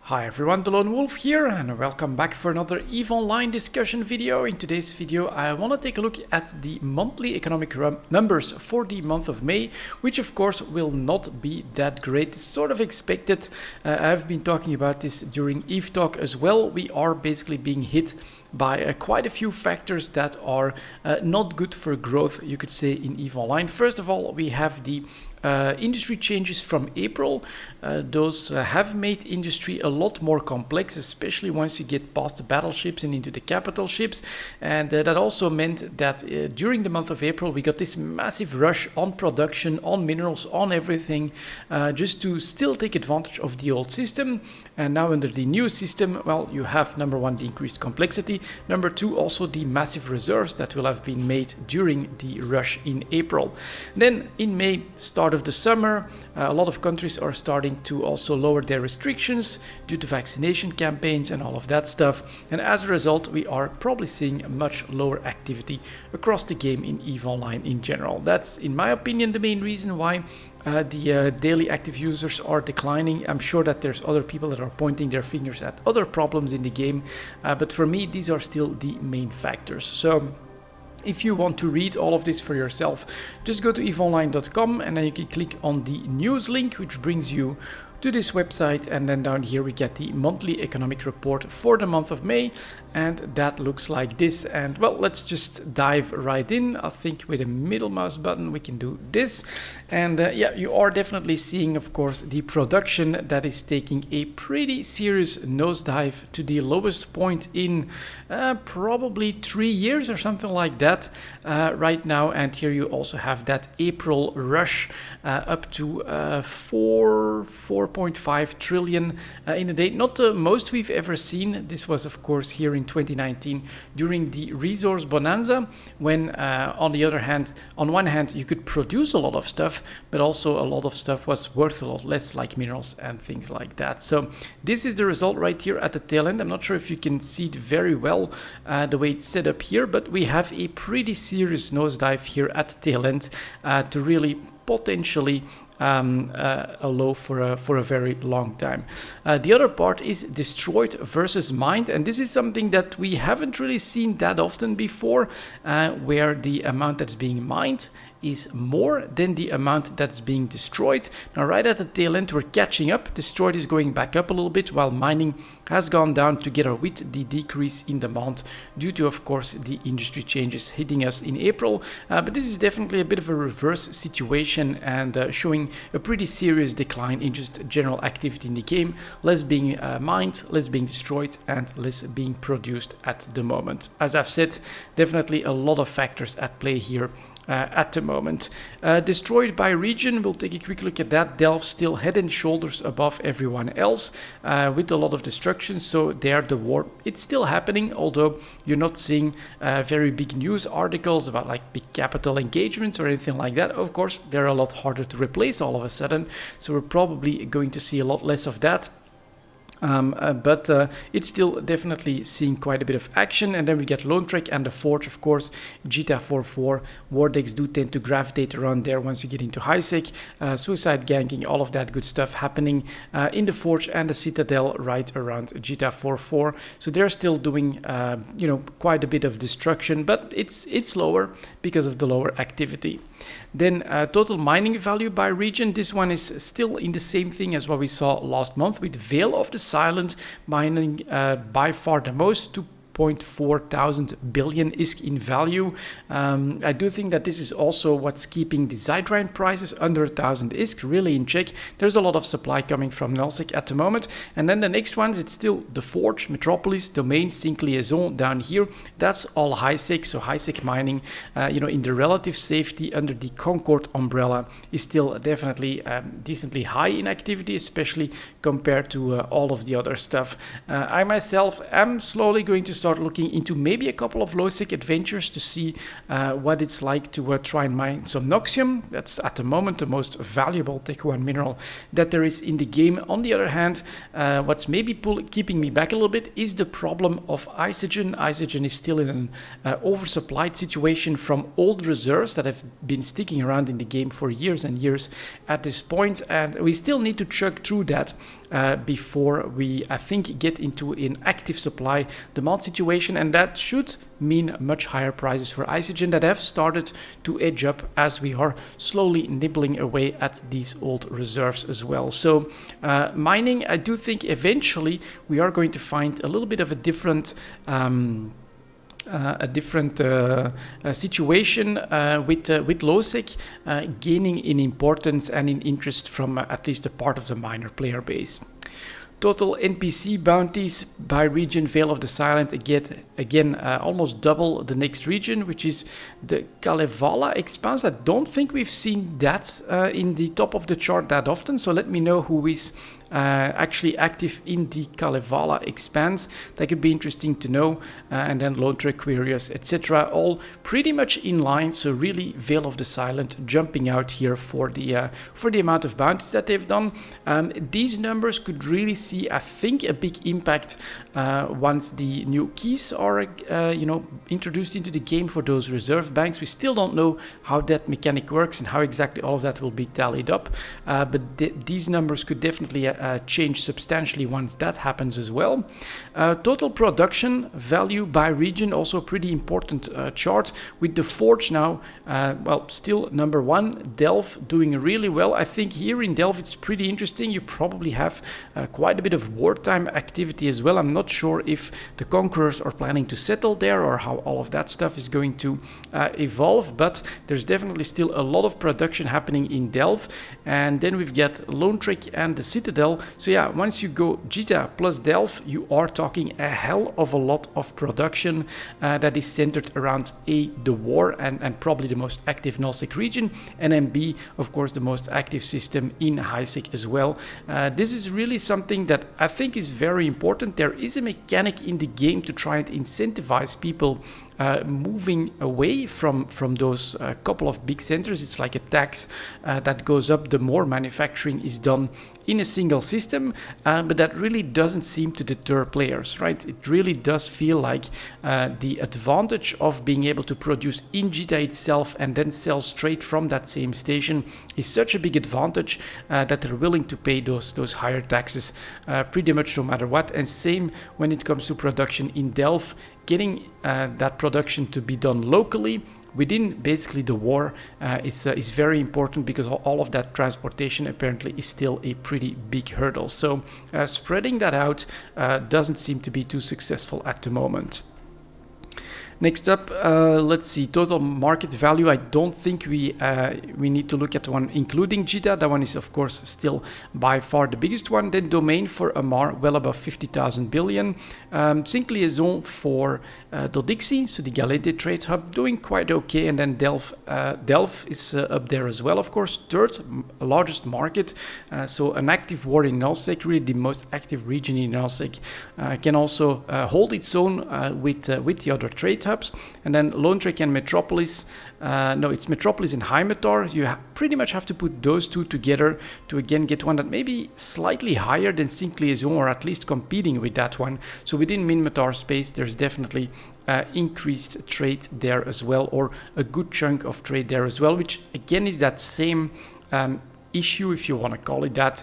Hi everyone, delonewolf here and welcome back for another EVE Online discussion video. In today's video I want to take a look at the monthly economic numbers for the month of May, which of course will not be that great. It's sort of expected. I've been talking about this during EVE Talk as well. We are basically being hit by quite a few factors that are not good for growth, you could say, in EVE Online. First of all, we have the industry changes from April. Those have made industry a lot more complex, especially once you get past the battleships and into the capital ships. And that also meant that during the month of April, we got this massive rush on production, on minerals, on everything, just to still take advantage of the old system. And now under the new system, well, you have number one, the increased complexity. Number two, also the massive reserves that will have been made during the rush in April. Then in May, start of the summer, a lot of countries are starting to also lower their restrictions due to vaccination campaigns and all of that stuff. And as a result, we are probably seeing a much lower activity across the game in EVE Online in general. That's, in my opinion, the main reason why the daily active users are declining. I'm sure that there's other people that are pointing their fingers at other problems in the game, but for me, these are still the main factors. So if you want to read all of this for yourself, just go to eveonline.com and then you can click on the news link, which brings you to this website, and then down here we get the monthly economic report for the month of May, and that looks like this. And well, let's just dive right in. I think with a middle mouse button we can do this, and yeah, you are definitely seeing, of course, the production that is taking a pretty serious nosedive to the lowest point in probably 3 years or something like that right now. And here you also have that April rush up to 4.5 trillion in a day. Not the most we've ever seen. This was, of course, here in 2019 during the resource bonanza, when on the other hand, on one hand, you could produce a lot of stuff, but also a lot of stuff was worth a lot less, like minerals and things like that. So this is the result right here at the tail end. I'm not sure if you can see it very well the way it's set up here, but we have a pretty serious nosedive here at the tail end to really potentially a low for a very long time. The other part is destroyed versus mined, and this is something that we haven't really seen that often before, where the amount that's being mined is more than the amount that's being destroyed. Now right at the tail end we're catching up. Destroyed is going back up a little bit, while mining has gone down together with the decrease in demand due to, of course, the industry changes hitting us in April. But this is definitely a bit of a reverse situation and showing a pretty serious decline in just general activity in the game. Less being mined, less being destroyed, and less being produced at the moment. As I've said, definitely a lot of factors at play here at the moment. Destroyed by region, we'll take a quick look at that. Delft still head and shoulders above everyone else with a lot of destruction. So there the war, it's still happening, although you're not seeing very big news articles about like big capital engagements or anything like that. Of course, they're a lot harder to replace all of a sudden, so we're probably going to see a lot less of that. But it's still definitely seeing quite a bit of action. And then we get Lone Trek and the Forge, of course. Jita 4-4, war decks do tend to gravitate around there once you get into high sec. Suicide ganking, all of that good stuff happening in the Forge and the Citadel right around Jita 4-4. So they're still doing quite a bit of destruction, but it's lower because of the lower activity. Then total mining value by region. This one is still in the same thing as what we saw last month, with Veil of the Silent mining by far the most, 2.4 thousand billion ISK in value. I do think that this is also what's keeping the Zydrain prices under 1,000 ISK really in check. There's a lot of supply coming from Nullsec at the moment. And then the next ones, it's still the Forge, Metropolis, Domain, Sync Liaison down here. That's all high sec, so high sec mining, in the relative safety under the Concord umbrella is still definitely decently high in activity, especially compared to all of the other stuff. I myself am slowly going to start looking into maybe a couple of low sec adventures to see what it's like to try and mine some Noxium. That's at the moment the most valuable Tech 1 mineral that there is in the game. On the other hand, what's maybe keeping me back a little bit is the problem of Isogen. Isogen is still in an oversupplied situation from old reserves that have been sticking around in the game for years and years at this point, and we still need to chug through that. before we, I think, get into an active supply demand situation, and that should mean much higher prices for Isogen that have started to edge up as we are slowly nibbling away at these old reserves as well. So mining, I do think eventually we are going to find a little bit of a different situation with LOSEC gaining in importance and in interest from at least a part of the miner player base. Total NPC bounties by region, Veil of the Silent, again almost double the next region, which is the Kalevala Expanse. I don't think we've seen that in the top of the chart that often, so let me know who is actually active in the Kalevala Expanse. That could be interesting to know. And then Lone Trek, Quirius, etc. all pretty much in line, so really Veil of the Silent jumping out here for the amount of bounties that they've done. These numbers could really see, I think, a big impact once the new keys are introduced into the game for those reserve banks. We still don't know how that mechanic works and how exactly all of that will be tallied up, but these numbers could definitely change substantially once that happens as well. Total production value by region, also pretty important chart, with the Forge now still number one, Delve doing really well. I think here in Delve it's pretty interesting. You probably have quite a bit of wartime activity as well. I'm not sure if the Conquerors are planning to settle there or how all of that stuff is going to evolve, but there's definitely still a lot of production happening in Delve. And then we've got Lone Trek and the Citadel. So yeah, once you go Jita plus Delve, you are talking a hell of a lot of production that is centered around A, the war, and probably the most active nullsec region, and then B, of course, the most active system in highsec as well. This is really something that I think is very important. There is a mechanic in the game to try and incentivize people moving away from those couple of big centers. It's like a tax that goes up the more manufacturing is done in a single system, but that really doesn't seem to deter players, right? It really does feel like the advantage of being able to produce in Jita itself and then sell straight from that same station is such a big advantage that they're willing to pay those higher taxes pretty much no matter what. And same when it comes to production in Delve, getting that production to be done locally within basically the war is very important, because all of that transportation apparently is still a pretty big hurdle. So spreading that out doesn't seem to be too successful at the moment. Next up, let's see, total market value. I don't think we need to look at one including Jita. That one is, of course, still by far the biggest one. Then domain for Amar, well above 50,000 billion. Sync liaison for Dodixie, so the Galente trade hub, doing quite okay. And then Delve is up there as well, of course. Third largest market, so an active war in nullsec, really the most active region in nullsec, can also hold its own with the other trade hubs. And then Lone Trek and Metropolis, it's Metropolis and Heimetar. You pretty much have to put those two together to again get one that may be slightly higher than Sync Liaison, or at least competing with that one. So within Minmatar space, there's definitely increased trade there as well, or a good chunk of trade there as well, which again is that same issue, if you want to call it that.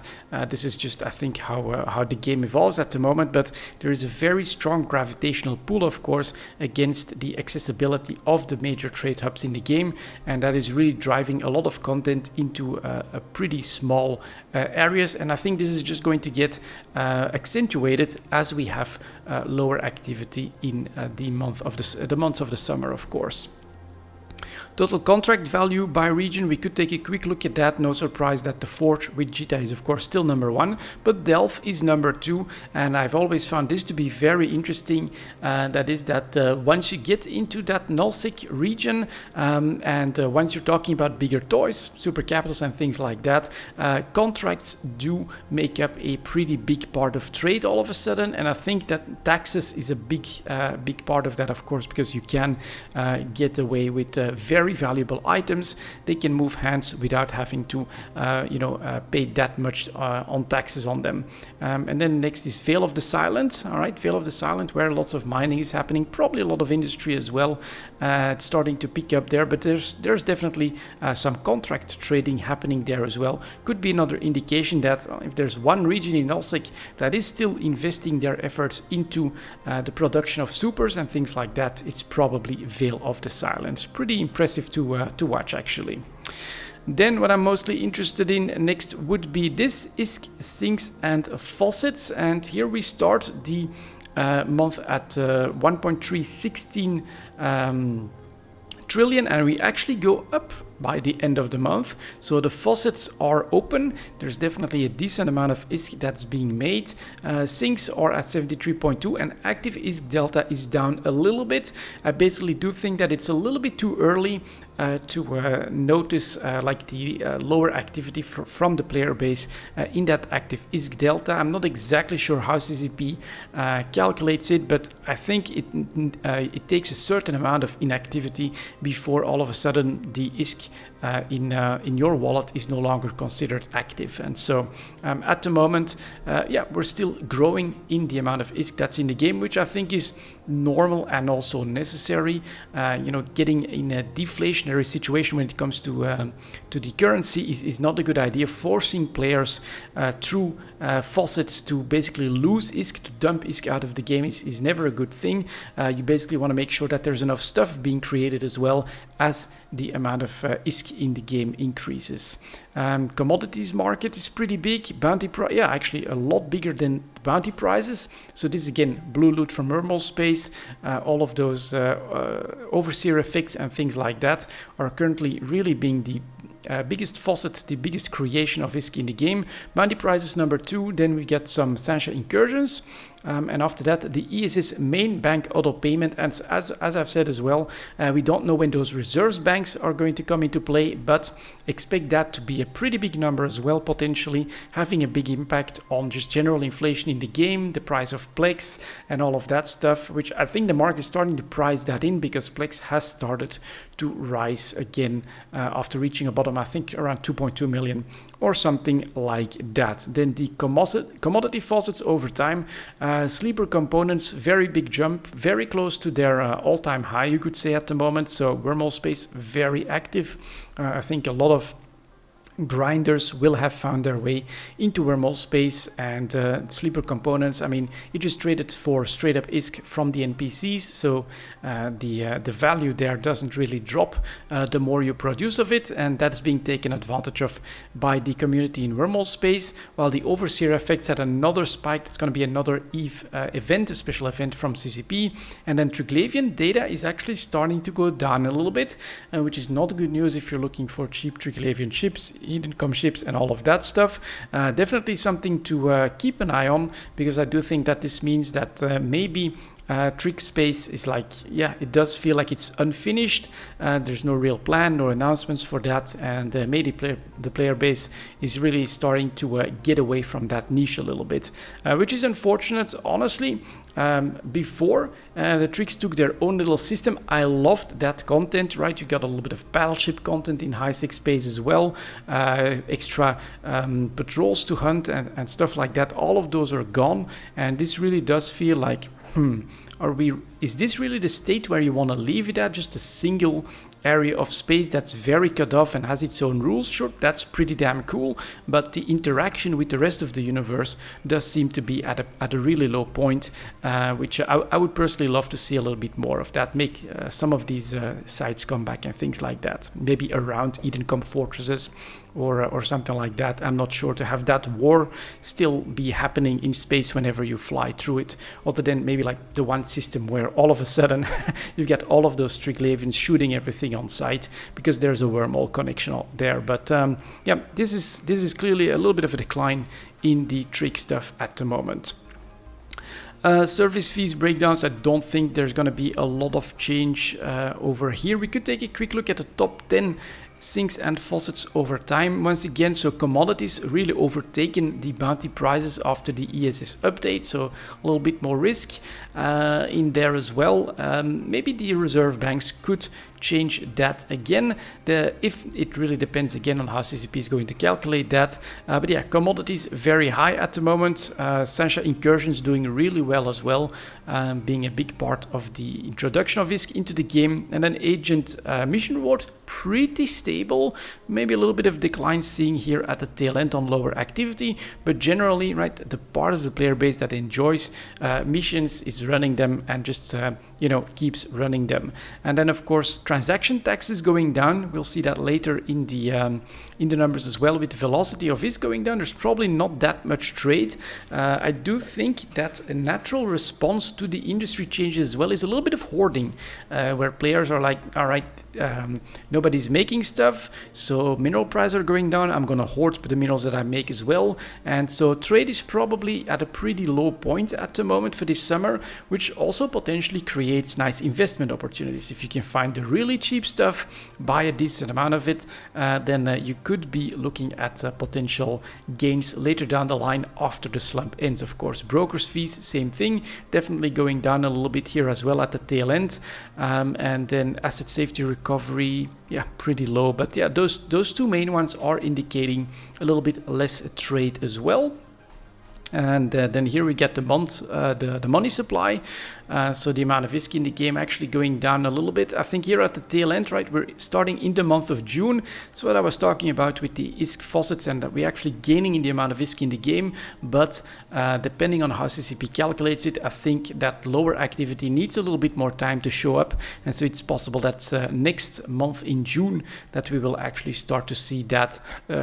This is just, I think, how the game evolves at the moment, but there is a very strong gravitational pull, of course, against the accessibility of the major trade hubs in the game, and that is really driving a lot of content into a pretty small areas. And I think this is just going to get accentuated as we have lower activity in the months of the summer, of course. Total contract value by region, we could take a quick look at that. No surprise that the Forge with Jita is of course still number one, but Delve is number two, and I've always found this to be very interesting. That is that once you get into that nullsec region, and once you're talking about bigger toys, super capitals and things like that, contracts do make up a pretty big part of trade all of a sudden, and I think that taxes is a big part of that, of course, because you can get away with very valuable items. They can move hands without having to, pay that much on taxes on them. And then next is Veil of the Silent. All right, Veil of the Silent, where lots of mining is happening, probably a lot of industry as well. It's starting to pick up there, but there's definitely some contract trading happening there as well. Could be another indication that if there's one region in Nullsec that is still investing their efforts into the production of supers and things like that, it's probably Veil of the Silent. Pretty impressive to watch, actually. Then what I'm mostly interested in next would be this ISK sinks and faucets, and here we start the month at 1.316 trillion, and we actually go up by the end of the month. So the faucets are open. There's definitely a decent amount of ISK that's being made. Sinks are at 73.2 and active ISK delta is down a little bit. I basically do think that it's a little bit too early to notice like the lower activity from the player base in that active ISK delta. I'm not exactly sure how CCP calculates it, but I think it takes a certain amount of inactivity before all of a sudden the ISK in your wallet is no longer considered active. And so at the moment, we're still growing in the amount of ISK that's in the game, which I think is normal and also necessary. Getting in a deflationary situation when it comes to the currency is not a good idea. Forcing players through faucets to basically lose ISK, to dump ISK out of the game is never a good thing. You basically want to make sure that there's enough stuff being created as well as the amount of ISK in the game increases. Commodities market is pretty big. Bounty price, actually a lot bigger than the bounty prizes. So this is again blue loot from Wormhole space. All of those overseer effects and things like that are currently really being the biggest faucet, the biggest creation of ISK in the game. Bounty prizes number 2. Then we get some Sancha incursions. And after that, the ESS main bank auto payment. And as I've said as well, we don't know when those reserves banks are going to come into play, but expect that to be a pretty big number as well, potentially having a big impact on just general inflation in the game, the price of Plex and all of that stuff, which I think the market is starting to price that in because Plex has started to rise again after reaching a bottom, I think around 2.2 million or something like that. Then the commodity faucets over time. Sleeper components, very big jump, very close to their all-time high, you could say, at the moment. So Wormhole space, very active. I think a lot of grinders will have found their way into Wormhole space, and sleeper components, I mean, it just traded for straight up ISK from the NPCs, so the value there doesn't really drop the more you produce of it, and that's being taken advantage of by the community in Wormhole space. While the Overseer effects had another spike, it's going to be another EVE event, a special event from CCP, and then Triglavian data is actually starting to go down a little bit, which is not good news if you're looking for cheap Triglavian chips, income ships and all of that stuff. Definitely something to keep an eye on, because I do think that this means that maybe Trick space is like, it does feel like it's unfinished. There's no real plan, no announcements for that, and maybe the player base is really starting to get away from that niche a little bit, which is unfortunate, honestly. Before the Tricks took their own little system, I loved that content, right? You got a little bit of battleship content in high six space as well, extra patrols to hunt and stuff like that. All of those are gone, and this really does feel like, is this really the state where you want to leave it at? Just a single area of space that's very cut off and has its own rules? Sure, that's pretty damn cool, but the interaction with the rest of the universe does seem to be at a really low point, which I would personally love to see a little bit more of that. Make some of these sites come back and things like that. Maybe around Edencom fortresses or something like that. I'm not sure, to have that war still be happening in space whenever you fly through it, other than maybe like the one system where all of a sudden you get all of those Triglavians shooting everything on sight because there's a wormhole connection there. But this is clearly a little bit of a decline in the trick stuff at the moment. Service fees breakdowns, I don't think there's going to be a lot of change over here. We could take a quick look at the top 10 sinks and faucets over time once again. So commodities really overtaken the bounty prices after the ESS update, so a little bit more risk in there as well. Maybe the reserve banks could change that again, if it really depends again on how CCP is going to calculate that. But yeah, commodities very high at the moment. Sancha Incursions doing really well as well, being a big part of the introduction of ISK into the game. And then Agent Mission Reward, pretty stable, maybe a little bit of decline seeing here at the tail end on lower activity, but generally, right, the part of the player base that enjoys missions is running them and just keeps running them. And then of course transaction tax is going down. We'll see that later in the numbers as well. With the velocity of ISK going down, there's probably not that much trade. I do think that a natural response to the industry changes as well is a little bit of hoarding, where players are like, all right, nobody's making stuff, so mineral prices are going down, I'm gonna hoard the minerals that I make as well. And so trade is probably at a pretty low point at the moment for this summer, which also potentially creates nice investment opportunities. If you can find the really cheap stuff, buy a decent amount of it, then you could be looking at potential gains later down the line after the slump ends. Of course, brokers fees, same thing, definitely going down a little bit here as well at the tail end. And then asset safety recovery, yeah, pretty low. But yeah, those two main ones are indicating a little bit less trade as well. And then here we get the month, the money supply. So the amount of ISK in the game actually going down a little bit. I think here at the tail end, right, we're starting in the month of June. That's what I was talking about with the ISK faucets, and that we're actually gaining in the amount of ISK in the game. But depending on how CCP calculates it, I think that lower activity needs a little bit more time to show up. And so it's possible that next month in June that we will actually start to see that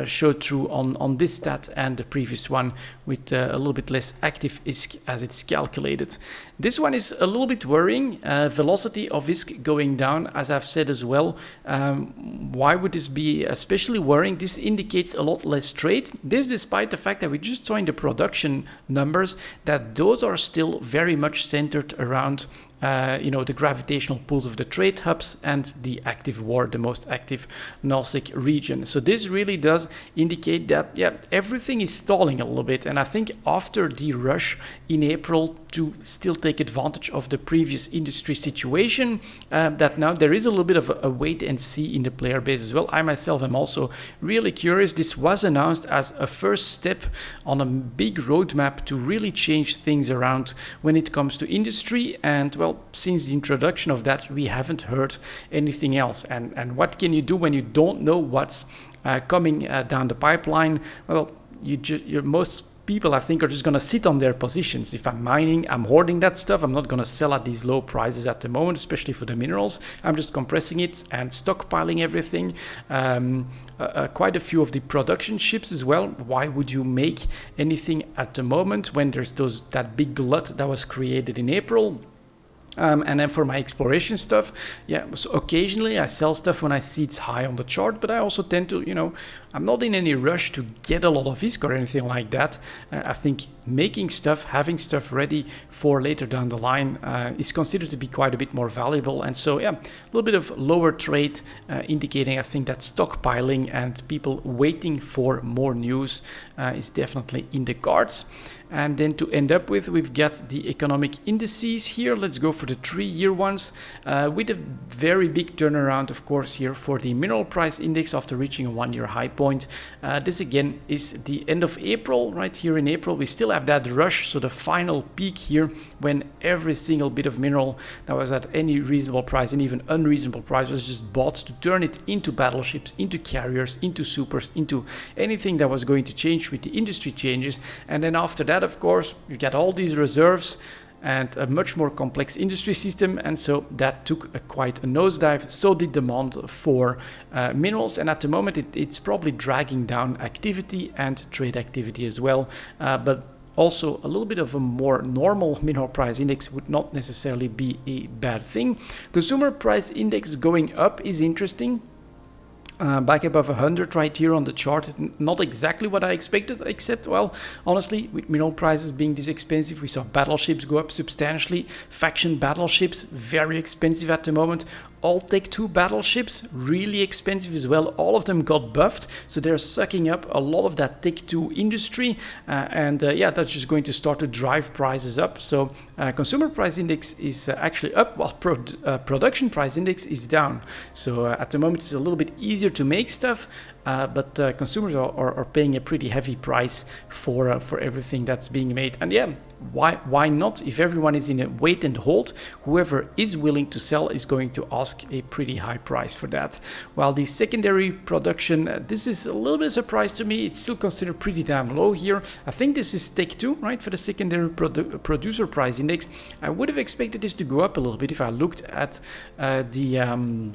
show through on this stat and the previous one with a little bit less active ISK as it's calculated. This one is a little bit worrying. Velocity of ISK going down, as I've said as well. Why would this be especially worrying? This indicates a lot less trade. This despite the fact that we just saw in the production numbers that those are still very much centered around the gravitational pulls of the trade hubs and the active war, the most active nullsec region. So this really does indicate that, yeah, everything is stalling a little bit. And I think after the rush in April to still take advantage of the previous industry situation, that now there is a little bit of a wait and see in the player base as well. I myself am also really curious. This was announced as a first step on a big roadmap to really change things around when it comes to industry. And well, since the introduction of that, we haven't heard anything else. And what can you do when you don't know what's coming down the pipeline? Well, most people, I think, are just going to sit on their positions. If I'm mining, I'm hoarding that stuff. I'm not going to sell at these low prices at the moment, especially for the minerals. I'm just compressing it and stockpiling everything. Quite a few of the production ships as well. Why would you make anything at the moment when there's that big glut that was created in April? And then for my exploration stuff, yeah, so occasionally I sell stuff when I see it's high on the chart, but I also tend to, I'm not in any rush to get a lot of ISK or anything like that. I think making stuff, having stuff ready for later down the line is considered to be quite a bit more valuable. And so, yeah, a little bit of lower trade indicating, I think, that stockpiling and people waiting for more news is definitely in the cards. And then to end up with, we've got the economic indices here. Let's go for the 3-year ones with a very big turnaround, of course, here for the mineral price index after reaching a 1-year high point. This again is the end of April. Right here in April, we still have that rush. So the final peak here when every single bit of mineral that was at any reasonable price and even unreasonable price was just bought to turn it into battleships, into carriers, into supers, into anything that was going to change with the industry changes. And then after that, of course, you get all these reserves and a much more complex industry system, and so that took quite a nosedive. So did demand for minerals, and at the moment it's probably dragging down activity and trade activity as well, but also a little bit of a more normal mineral price index would not necessarily be a bad thing. Consumer price index going up is interesting. Back above 100 right here on the chart. Not exactly what I expected, except, well, honestly, with mineral prices being this expensive, we saw battleships go up substantially. Faction battleships, very expensive at the moment. all Take-Two battleships, really expensive as well. All of them got buffed, so they're sucking up a lot of that Take-Two industry, and yeah, that's just going to start to drive prices up. So consumer price index is actually up, while production price index is down. So at the moment it's a little bit easier to make stuff, but consumers are paying a pretty heavy price for everything that's being made. And yeah, why not? If everyone is in a wait and hold, whoever is willing to sell is going to ask a pretty high price for that. While the secondary production, this is a little bit of a surprise to me. It's still considered pretty damn low here. I think this is Take-Two, right, for the secondary producer price index. I would have expected this to go up a little bit if I looked at the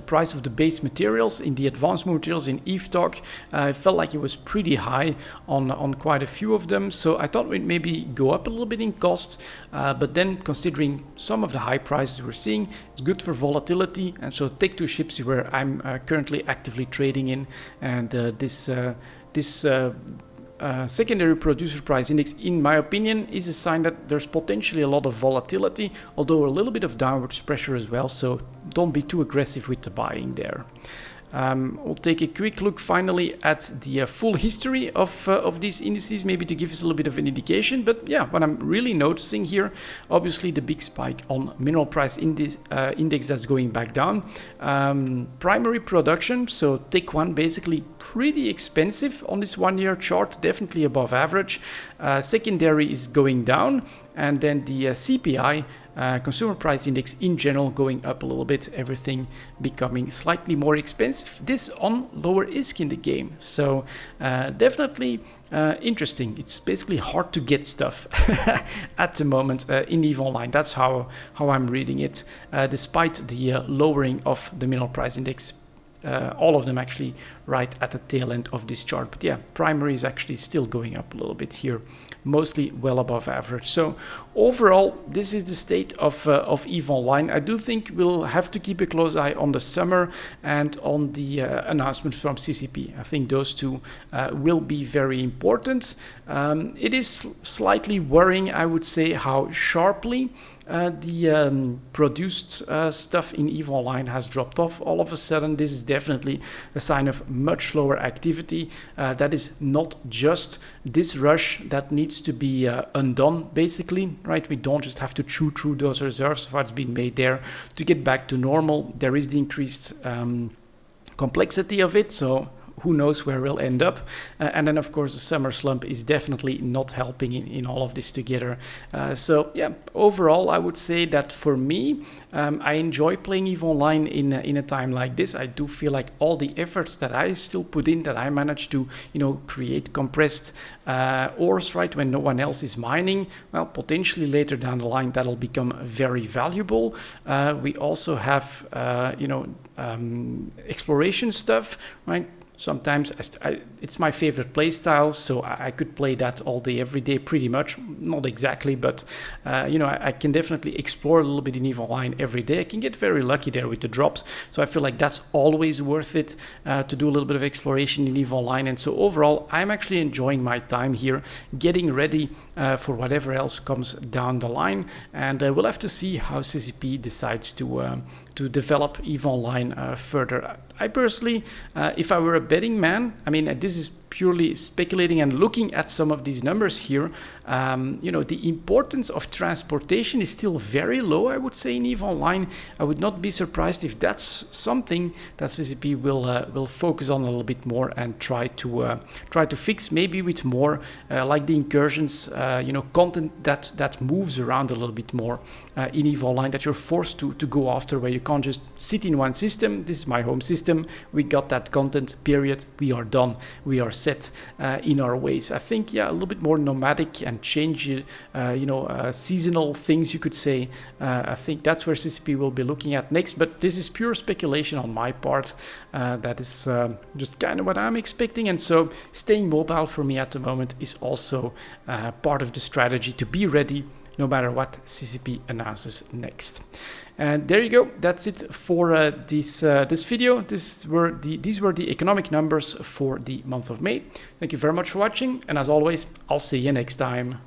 price of the base materials in the advanced materials in Eve Talk. I felt like it was pretty high on quite a few of them, so I thought we'd maybe go up a little bit in cost, but then considering some of the high prices we're seeing, it's good for volatility. And so Take-Two ships where I'm currently actively trading in, and this secondary producer price index, in my opinion, is a sign that there's potentially a lot of volatility, although a little bit of downwards pressure as well, so don't be too aggressive with the buying there. We'll take a quick look finally at the full history of these indices, maybe to give us a little bit of an indication. But yeah, what I'm really noticing here, obviously the big spike on mineral price index that's going back down. Primary production, so Take One, basically pretty expensive on this 1 year chart, definitely above average. Secondary is going down, and then the CPI, consumer price index in general, going up a little bit, everything becoming slightly more expensive. This on lower ISK in the game, so definitely interesting. It's basically hard to get stuff at the moment in EVE Online. That's how I'm reading it, despite the lowering of the mineral price index. All of them actually right at the tail end of this chart. But yeah, primary is actually still going up a little bit here, mostly well above average. So overall, this is the state of EVE Online. I do think we'll have to keep a close eye on the summer and on the announcements from CCP. I think those two will be very important. It is slightly worrying, I would say, how sharply the produced stuff in EVE Online has dropped off all of a sudden. This is definitely a sign of much lower activity. That is not just this rush that needs to be undone, basically, right? We don't just have to chew through those reserves of what's been made there to get back to normal. There is the increased complexity of it, so who knows where we'll end up. And then of course the summer slump is definitely not helping in all of this together. So yeah, overall I would say that for me, I enjoy playing EVE Online in a time like this. I do feel like all the efforts that I still put in, that I managed to, you know, create compressed ores, right, when no one else is mining, well, potentially later down the line that'll become very valuable. We also have exploration stuff, right? Sometimes it's my favorite play style, so I could play that all day, every day, pretty much. Not exactly, but I can definitely explore a little bit in EVE Online every day. I can get very lucky there with the drops, so I feel like that's always worth it to do a little bit of exploration in EVE Online. And so overall, I'm actually enjoying my time here, getting ready for whatever else comes down the line. And we'll have to see how CCP decides to develop EVE Online further. I personally, if I were a betting man, I mean, this is purely speculating and looking at some of these numbers here, the importance of transportation is still very low, I would say, in EVE Online. I would not be surprised if that's something that CCP will focus on a little bit more and try to fix, maybe with more like the incursions, content that moves around a little bit more in EVE Online, that you're forced to go after, where you can't just sit in one system. This is my home system. We got that content, period. We are done. We are set in our ways. I think, yeah, a little bit more nomadic and change, seasonal things, you could say. I think that's where CCP will be looking at next, but this is pure speculation on my part. That is just kind of what I'm expecting. And so staying mobile for me at the moment is also part of the strategy to be ready no matter what CCP announces next. And there you go. That's it for this video. These were the economic numbers for the month of May. Thank you very much for watching, and as always, I'll see you next time.